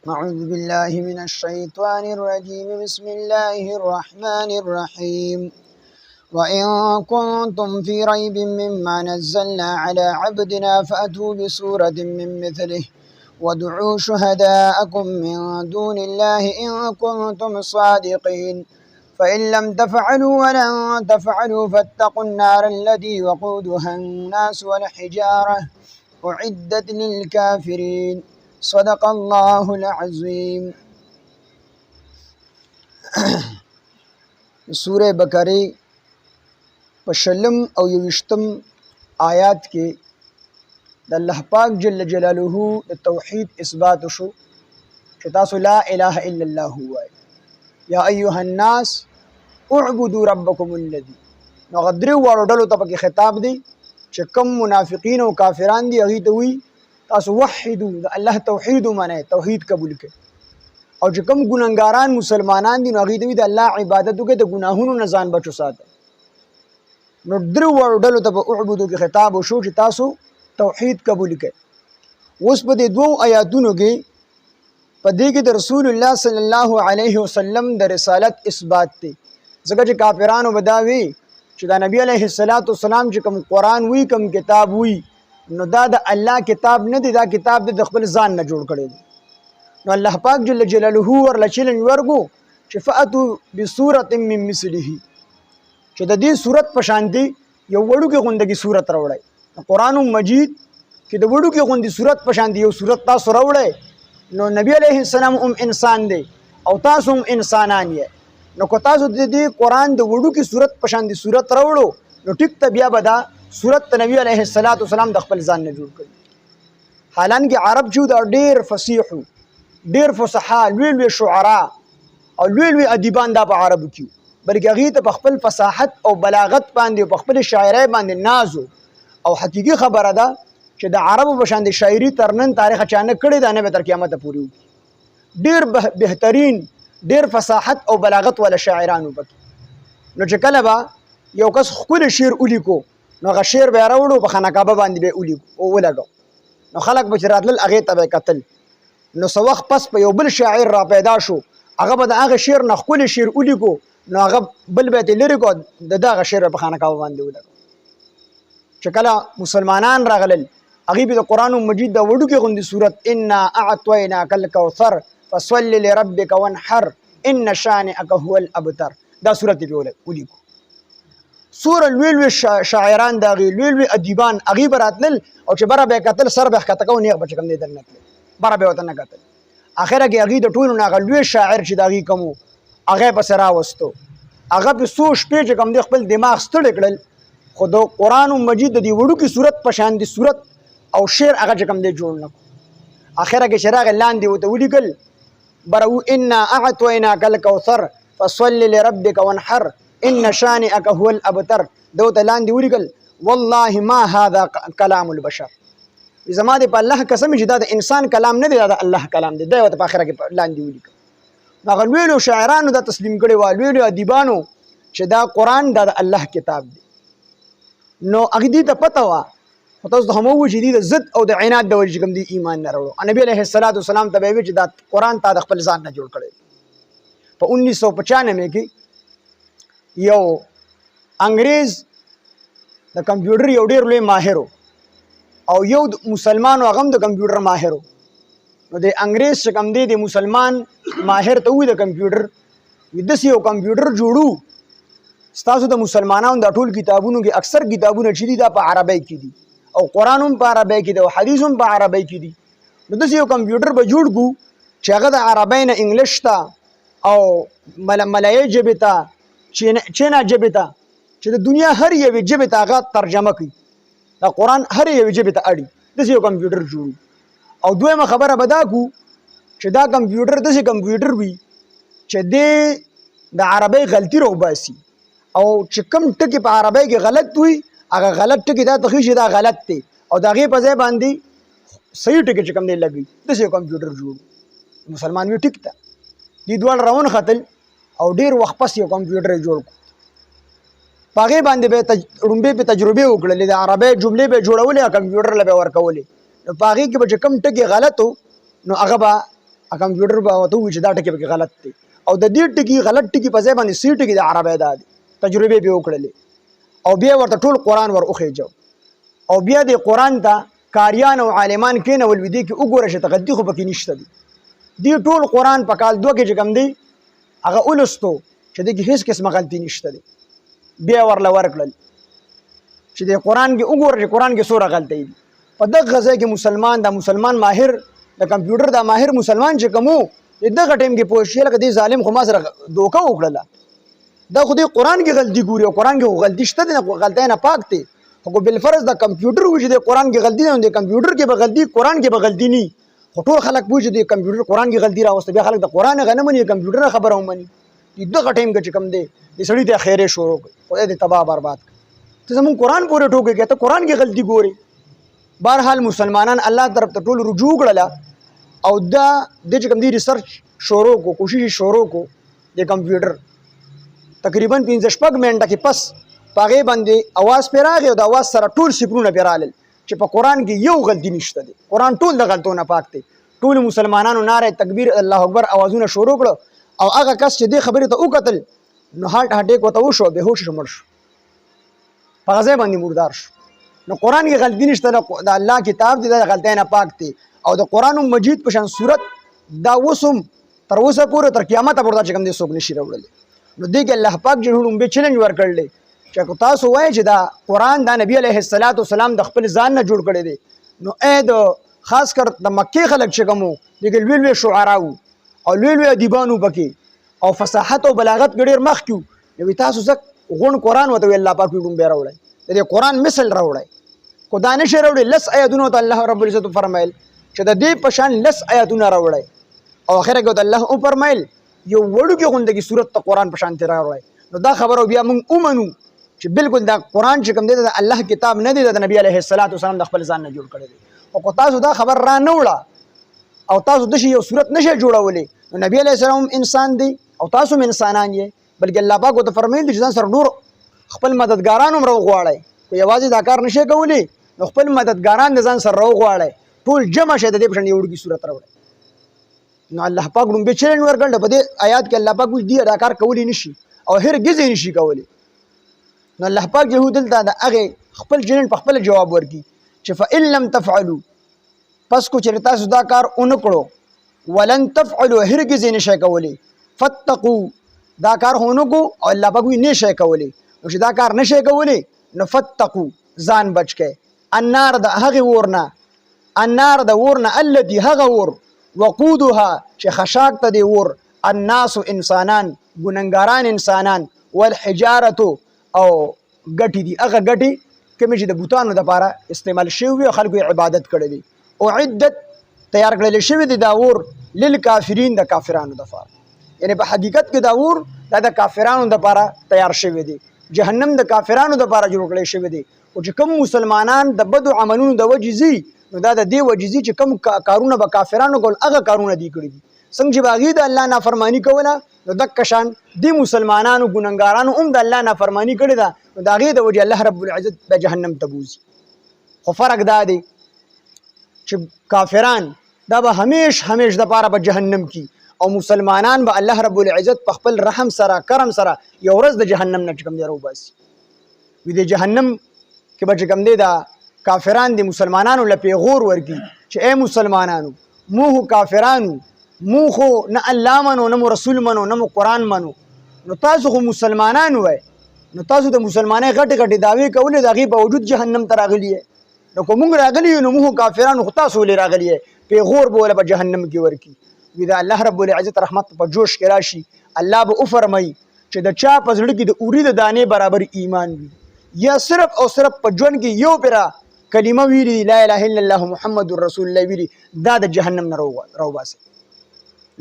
أعوذ بالله من الشيطان الرجيم بسم الله الرحمن الرحيم وإن كنتم في ريب مما نزلنا على عبدنا فأتوا بسورة من مثله وادعوا شهداءكم من دون الله إن كنتم صادقين فإن لم تفعلوا ولن تفعلوا فاتقوا النار التي وقودها الناس والحجارة أعدت للكافرين صدق الله العظيم. سورة بقرة پشلم او یوشتم آیات کې د الله پاک جل جلاله د توحید اثبات شو چې تاسو لا اله الا الله وایي. یا ایها الناس اعبدوا ربکم الذی. نو غدري واړو ډلو ته پکې خطاب دی چې کم منافقین او کافران دي هغه ته وایي تاسو وحدو د الله توحید ومنئ، توحید قبول کړئ. او چې کم ګناهګاران مسلمانان دي نو هغه ته وایي د الله عبادت وکړئ، د ګناهونو نه ځان بچو ساتئ. نو درو واړو ډلو ته په اعبدو کې خطاب وشو چې تاسو توحید قبول کړئ. اوس په دې دوو آیاتونو کې په دې کې د رسول الله صلی الله علیه وسلم د رسالت اثبات دی. ځکه چې کافرانو به دا وی چې دا نبی علیه السلام چې کوم قرآن وی کوم کتاب وی نو دا د الله کتاب نه دی، دا کتاب د خپل ځان نه جوړ کړی دی. نو الله پاک جل جلاله ورله چیلنج ورکو چې فأتوا بسورة من مثله، چې د دې صورت په شان دی یو وړوکی غوندګي صورت راوړی. قرآن مجید کې د وړوکی غوندي صورت په شان دی یو صورت تاسو راوړی. نو نبی علیه السلام انسان دی او تاسو هم انسانان یې. نو که تاسو د دې قرآن د وړوکی صورت په شان دی صورت راوړو نو ټیک ته بیا به دا صورت ته نبی علیه السلام د خپل ځان نه جوړ کړي. حالانکه عرب چې دا ډېر فصیح، ډېر فصحا، لوی لوی شعرا او لوی لوی ادیبان دا په عربو کې، بلکې هغې ته په خپل فصاحت او بلاغت باندې او په خپل شاعرۍ باندې ناز او حقیقي خبره ده چې د عربو په شان د شاعري تر نن تاریخ چا نه کړې ده، نه به تر قیامته پورې وکړي. ډېر بهترین، ډېر فصاحت او بلاغت والا شاعران وو پکې. نو چې کله به یو کس ښکلی شعر ولیکو نو هغه شعر به یې راوړو په خانقابه باندې به یې ولګو. نو خلک به چې راتلل هغې ته به یې کتل. نو څه وخت پس په یو بل شاعر را پیدا شو، هغه به د هغه شعر نه ښکلی شعر ولیکو نو هغه بل به یې لرې کړو، د دغه شعر په خانقابه باندې ولګو. چې کله مسلمانان راغلل هغوی به د قرآن مجید د وړوکې غوندې صورت انا اعطیناک الکوثر فصل لربک وانحر ان شانئک هو الابتر دا صورت یې پرې ولیکو. څومره لوی لوی شاعران د هغې، لوی لوی ادیبان هغوی به راتلل او چې بره به یې کتل سر به یې ښکته کوو، نیغ به چې کوم دی درنه تلل، بره به یې ورته نه کتل. اخره کې هغوی د ټولو نه هغه لوی شاعر چې د هغوی کوم و هغه یې پسې راوستو. هغه په څو شپې چې کوم دی خپل دماغ ستړی کړل، خو د قرآن مجید د دې وړوکي صورت په شان د صورت او شعر هغه چې کوم دی جوړ نه کړو. اخره کې چې راغی لاندې ورته ولیکل بره انا اعطیناک الکوثر فصل لربک وانحر ان شانئک هو الابتر. ده ورته لاندې ولیکل والله ما هذا کلام البشر. زما دې په الله قسم چې دا د انسان کلام نه دی، دا د الله کلام دی. دا ورته په اخره کې لاندې ولیکل. هغه لوی لوی شاعرانو دا تسلیم کړی وه، لوی لوی ادیبانو چې دا قرآن دا د الله کتاب دی. نو هغې دې ته پته وه، خو تاسو ته هم ووایو چې دې د ضد او د عناد د وجې چې کوم دی ایمان نه راوړو. نبي علیه السلام ته به یې ویل چې دا قرآن تا د خپل ځان نه جوړ کړی. په 1995 کې یو انګریز د کمپیوټر یو ډېر لوی ماهر او یو مسلمان هغه هم د کمپیوټر ماهر. نو د انګریز چې کوم دی د مسلمان ماهر ته ووایي د کمپیوټر وي داسې یو کمپیوټر جوړو ستاسو د مسلمانانو دا ټول کتابونو کې اکثر کتابونه چې دي دا په عربی کې دي او قرآن هم په عربی کې دی او حدیث هم په عربی کې دي. نو داسې یو کمپیوټر به جوړ کړو چې هغه د عربی نه انګلیش ته او ملایي ژبې ته، چینا ژبې ته، چې د دنیا هر یوې ژبې ته هغه ترجمه کوي، د قرآن هر یوې ژبې ته اړي. داسې یو کمپیوټر جوړو. او دویمه خبره به دا کړو چې دا کمپیوټر داسې کمپیوټر وي چې دی د عربی غلطي راوباسي او چې کوم ټکي په عربی کې غلط وي هغه غلط ټکي دا تخیل چې دا غلط دی او د هغې په ځای باندې صحیح ټکي چې کوم دی لګوي. داسې یو کمپیوټر جوړو. مسلمان وي ټیک ته دې دواړه راونښتل او ډېر وخت پس یو کمپیوټر یې جوړ کړو. په هغې باندې به یې لومبۍ پې تجربې وکړلې، د عربی جملې به یې جوړولې او کمپیوټر له به یې ورکولې. نو په هغې کې به چې کوم ټکي غلط و نو هغه به کمپیوټر به ورته ووایي چې دا ټکي پکې غلط دی او د دې ټکي غلط ټکي په ځای باندې سی ټکي د عربی دا دی تجربې به وکړلې او بیا ورته ټول قرآن ور وخېجو او بیا د قرآن ته کاریان او عالمان کېنول وي دې کې وګوره چې غلطي خو پکې نشته دی دې ټول قرآن په کال 2 کې چې کوم دی هغه ولستو چې دې کې هیڅ قسمه غلطي نشته دی بیا ورله ورکړل چې د قرآن کې وګوره چې قرآن کې څومره غلطۍ دي په دغه ځای کې مسلمان ماهر د کمپیوټر د ماهر مسلمان چې کوم و دغه ټایم کې پوه شي لکه دې ظالم خو ما سره دوکه وکړله دا خو دې قرآن کې غلطي ګوري او قرآن کې خو غلطي شته دی غلطۍ نه پاک دی خو بالفرض د کمپیوټر وي چې د قرآن کې غلطي نه د کمپیوټر کې به غلطي قرآن کې به غلطي نه خو ټول خلک پوه چې د کمپیوټر قرآن کې غلطي راوسته بیا خلک د قرآن هغه نه مني کمپیوټر خبره ومني دغه ټایم کې چې کوم دی د سړي ته خیرې شروع کړي خدای دې تباہ برباد کړي ته زمونږ قرآن پورې ټوکې کوې ته قرآن کې غلطي ګوري بهرحال مسلمانان الله طرف ته ټول رجوع کړله او دا د چې کوم دی ریسرچ شروع کو کوشش شروع کو د کمپیوټر تقریبا 15 منټه کې پس پاغه باندې आवाज پې راغی او د आवाज سره ټول سکرونه پې رالل چې په قرآن کې یو غلطي نشته دی قرآن ټول د غلطو نه پاک دی ټول مسلمانانو نعره تکبیر الله اکبر اوازونه شروع کړو او هغه کس چې دې خبرې ته وکتل نو هارت اٹیک ورته وشو بهوش شو مړ شو په هغه ځای باندې مردار شو نو قرآن کې غلطي نشته د الله کتاب دی د غلطۍ نه پاک دی او د قرآن مجید په شان صورت دا وسم تر اوسه پورې تر قیامت پورې چې کوم دي څوک نشي راوړلی نو دې کې الله پاک جوړون به چیلنج ورکړل چې تاسو وایي چې دا قرآن دا نبی علیه السلام د خپل ځان نه جوړ کړی دی نو د خاص کر د مکې خلک چې کوم دغه لوی شعراو او لوی ادیبانو پکې او فصاحت او بلاغت ډېر مخ کیو نو تاسو ځکه غون قرآن وته الله پاک یې به راوړی د قرآن مثل راوړی کو دا نشي راوړی لس آیاتونه ته الله رب العزت فرمایل چې د دې په شان لس آیاتونه راوړی او اخره کې الله او فرمایل یو وړوکی غوندګي صورت ته قرآن په شان راوړی نو دا خبرو بیا موږ ومنو چې بالکل دا قرآن چې کوم دی د الله کتاب نه دی د نبی علیه السلام د خپل ځان نه جوړ کړی دی او کو تاسو دا خبر را نه وړه او تاسو د یو صورت نشئ جوړولی نو نبی علیه السلام انسان دی او تاسو هم انسانان یې بلکې الله پاک ورته فرمایل چې ځان سره نور خپل مددګاران هم راوغواړئ خو یوازې دا کار نشئ کولی نو خپل مددګاران د ځان سره راوغواړئ ټول جمع شئ د دې په شان یو وړوکی صورت راوړئ نو الله پاک لومبې چیلنج ورکړل په دې آیات کې الله پاک وایي دې دا کار کولی نشي او هرګز یې نشي کولی نو الله پاک یهود دلته د هغې خپل چیلنج په خپله جواب ورکړي چې فإن لم تفعلوا پس کو چېرې تاسو دا کار ونه کړو ولن تفعلوا هرګز یې نشئ کولی فاتقوا دا کار ونه کو او الله پاک وایي نه شئ کولی نو چې دا کار نشئ کولی نو فتقوا ځان بچ کړئ النار د هغې اور نه النار د اور نه التي هغه اور وقودها چې خشاک ته دی اور الناس انسانان ګننګاران انسانان والحجارة او ګټې دي هغه ګټې کومې چې د بوتانو دپاره استعمال شوي وي او خلکو یې عبادت کړی دی اعدت تیار کړلی شوي دی دا اور للکافرین د کافرانو دپاره یعنی په حقیقت کې دا اور دا د کافرانو دپاره تیار شوی دی جهنم د کافرانو دپاره جوړ کړی شوی دی او چې کوم مسلمانان د بدو عملونو د وجې ځي نو دا د دې وجې ځي چې کوم کارونه به کافرانو کول هغه کارونه دی کړي دي څنګه چې به هغې د الله نافرماني کوله نو دقه شان دې مسلمانانو ګنهګارانو هم د الله نافرماني کړې ده نو د هغې د وجې الله رب العزت به جهنم ته بوځي خو فرق دا دی چې کافران دا به همیش دپاره به جهنم کی او مسلمانان به الله رب العزت په خپل رحم سره کرم سره یو ورځ د جهنم نه چې کوم دی راوباسي وي د جهنم کې به چې کوم دی دا کافران د مسلمانانو له پیغور ورکي چې ای مسلمانانو مو کافرانو مو خو نه الله منو نه رسول منو نه قرآن منو نو تاسو خو مسلمانان وای نو تاسو د مسلمانۍ غټې غټې دعوې کولې د هغې باوجود جهنم ته راغلي یې نو که موږ راغلي یو نو موږ کافرانو خو تاسو ولې راغلي یې پیغور به وله به جهنم کې ورکي وي د الله رب العزت رحمت په جوش کې راشي الله به وفرمایي چې د چا په زړه کې د اوري د دانې برابر ایمان وي یا صرف او صرف په ژوند کې یو پیره کلمه ویلي لا اله الا الله محمد رسول الله ویلي دا د جهنم نه راوباسي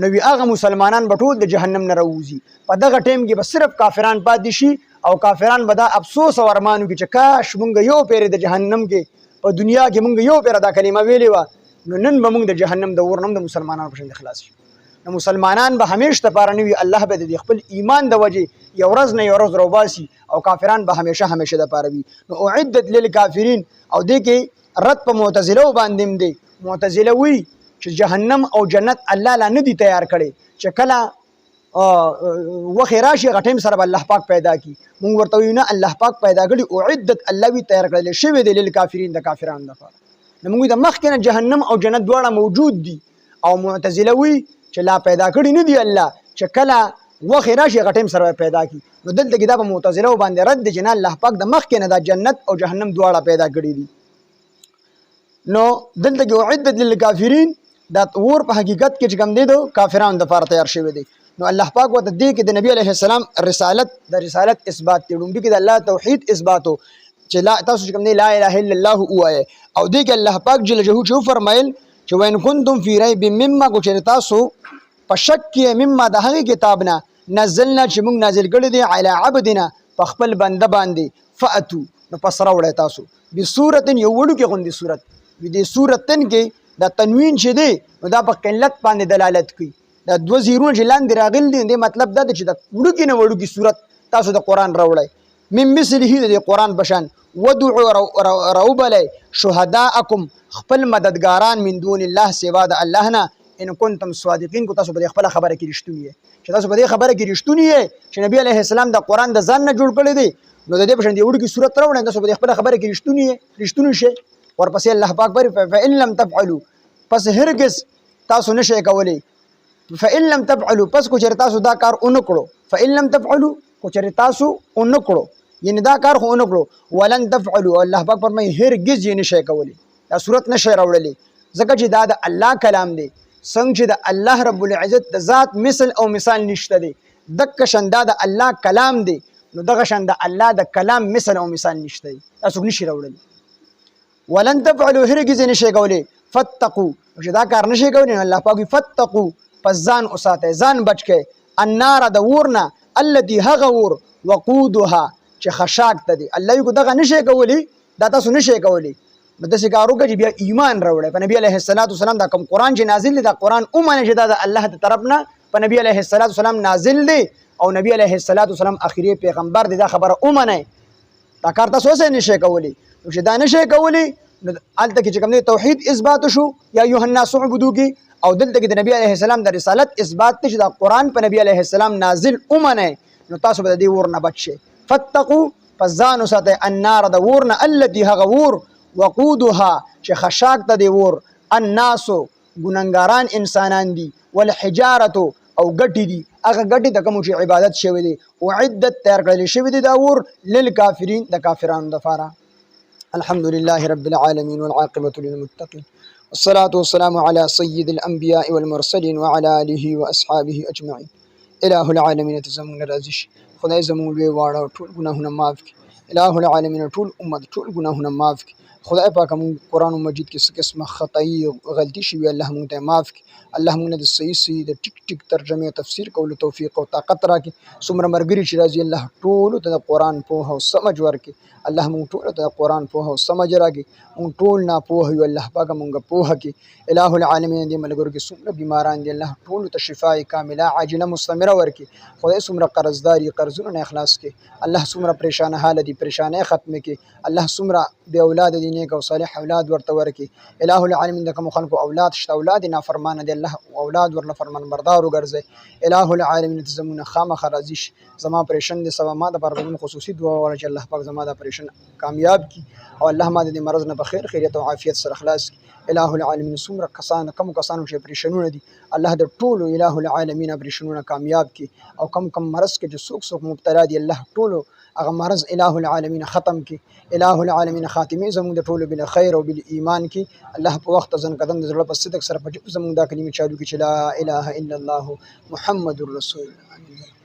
نو وي هغه مسلمانان به ټول د جهنم نه راوځي په دغه ټایم کې به صرف کافران پاتې شي او کافران به دا افسوس او ارمان وکړي چې کاش مونږ یو پیرې د جهنم کې په دنیا کې مونږ یو پیره دا کلمه ویلې وه نو نن به مونږ د جهنم د اور نه د مسلمانانو په شان خلاص شي نو مسلمانان به همیش دپاره نه وي الله به د خپل ایمان د وجې یو ورځ نه یو ورځ راوباسي او کافران به همیشه دپاره وي نو اعدت للکافرین او دې کې رد په معتزله باندې هم دی معتزله وایي چې چې جهنم او جنت الله لا نه دي تیار کړي چې کله وخت راشي هغه ټیم سره الله پاک پیدا کی مونږ ورته ویو نه الله پاک پیدا کړي اعدت الله وی تیار کړل شوی دی للکافرین د کافرانو لپاره نو موږ د مخکې نه جهنم او جنت دواړه موجود دي او معتزله وی چې لا پیدا کړي نه دی الله چې کله وخت راشي هغه ټیم سره پیدا کی نو دلته کې دا په معتزله باندې رد دي چې نه الله پاک د مخکې نه د جنت او جهنم دواړه پیدا کړي دي نو دلته کې اعدت للکافرین دا اور په حقیقت کې چې کوم دی دو کافرانو لپاره تیار شوی دی نو الله پاک وته دې کې د نبی علیه السلام رسالت اثبات دی لومبي کې د الله توحید اثباتو چې لا تاسو چې کوم دی لا اله الا الله وایي او دې کې الله پاک جل جلاله چې فرمایل چې وین کنتم فی ریب مما کو چې تاسو په شک کې مما د هغه کتاب نه نزلنا چې موږ نازل کړی دی علی عبدنا په خپل بنده باندې فاتو نو پس راوړی تاسو بصورت یو وړو کې غوندي صورت دې صورتن کې د تنوین چې دی نو دا په قلت باندې دلالت کوي دا دوه زیرونه چې لاندې راغلي دي دې مطلب دا دی چې د وړو کې نه وړو کې صورت تاسو د قرآن راوړی من مثله د قرآن بشان ودعوا راوبلی شهداءکم خپل مددګاران من دون الله سوا د الله نه ان کنتم صادقین کو تاسو په خپل خبره کې رښتونی یې چې تاسو په دې خبره کې رښتونی یې چې نبی علیه السلام د قرآن د ځان نه جوړ کړی دی نو د دې په شان دی وړو کې صورت راوړی تاسو په خپل خبره کې رښتونی شئ ورپسې الله پاک بری فإن لم تفعلوا پس هرگز تاسو نشئ کولی فإن لم تفعلوا پس کو چېرې تاسو دا کار اون کړو فإن لم تفعلوا کو چېرې تاسو اون کړو یعنی دا کار خو اون کړو ولن تفعلوا الله پاک فرمایي هرگز یې نشئ کولی دا صورت نشئ راوړلی ځکه چې دا د الله کلام دی څنګه چې د الله رب العزت د ذات مثل او مثال نشته دی دغه شان دا د الله کلام دی نو دغه شان د الله د کلام مثل او مثال نشته دی تاسو نشئ راوړلی ولن تفعلوا هرگز نشئ کولی فتقوا چې دا کار نشئ کولی الله پاک فتقوا پس ځان اوساته ځان بچ کې النار د ورنه التي هغه ور وقودها چې خشاک ته دی الله یو دغه نشئ کولی دا تاسو نشئ کولی نو داسې کار وکړه چې بیا ایمان راوړی په نبی علیه السلام دا کوم قرآن چې نازل دی دا قرآن ومنه چې دا د الله د طرف نه په نبی علیه السلام نازل دی او نبی علیه السلام اخري پیغمبر دی دا خبره ومنه دا کار تاسو څه نشئ کولی نو چې دا نشئ کولی نو هلته کې چې کوم دی توحید اثبات شو یا ایها الناس اعبدوا کې او دلته کې د نبی علیه السلام د رسالت اثبات دی چې دا قرآن په نبی علیه السلام نازل ومنه نو تاسو به د دې ور نه بچ شئ فتقوا پس ځان وساتئ النار د ور نه التي هغه ور وقودها چې خشاک ته دی ور الناسو ګننګاران انسانان دي والحجارة او ګټې دي هغه ګټې ته کوم چې عبادت شوی دی اعدت تیار کړل شوی دی دا ور للکافرین د کافرانو لپاره الحمد لله رب العالمين والعاقبة للمتقين والصلاة والسلام على سيد الأنبياء والمرسلين وعلى آله وأصحابه أجمعين إله العالمين تزمون رازش خدای زمون لوی واړه ټول ګناهونه معاف کړي إله العالمین ټول امت ټول ګناهونه معاف کړي خدای پاک موږ قرآن مجید کې څه قسمه خطايي غلطي شوي الله موږ ته معاف کړي الله موږ د صحیح د ټیک ټیک ترجمه او تفسیر کولو توفیق او طاقت راکړي څومره مرګري چې راځي الله ټول ته د قرآن پوهه او سمجھ ورکړي الله موږ ټول ته د قرآن پوهه او سمجھ راکړي موږ ټول نه پوهه یو الله پاک موږ پوهه کړي إله العالمین دې ملګرو کې څومره بیماران دي الله ټول ته شفای کامله عاجله مستمره ورکړي خدای څومره قرضداري قرضونه نه اخلاص کړي الله څومره پریشان حال دي پریشانه ختم کړي الله څومره بے اولاد دي نیک او صالح اولاد ورته ورکړي إله العالمین د کوم خلکو اولاد شته اولاد نافرمانه دي الله اولاد ورله فرمان بردار وګرځي إله العالمین ته زمونه خامخ راضي زما پریشان دي سبا ما د پرګون خصوصي دعا ورچ الله پاک زما د پریشان کامیاب کی او الله ما د مرض نه بخیر خیریت او عافیت سره خلاص کی إله العالمین څومره کسان چې پریشانونه دي الله د ټولو إله العالمین پریشانونه کامیاب کی او کم مرض کې چې څوک مبتلا دي الله ټولو هغه مرض إله العالمین ختم کی إله العالمین خاتمه زموږ د ټولو بل خیر او بل ایمان کی الله په وخت ځن قدم د زړه په صدق سره په زموږ د کلمې چالو کې چې لا اله الا الله محمد رسول الله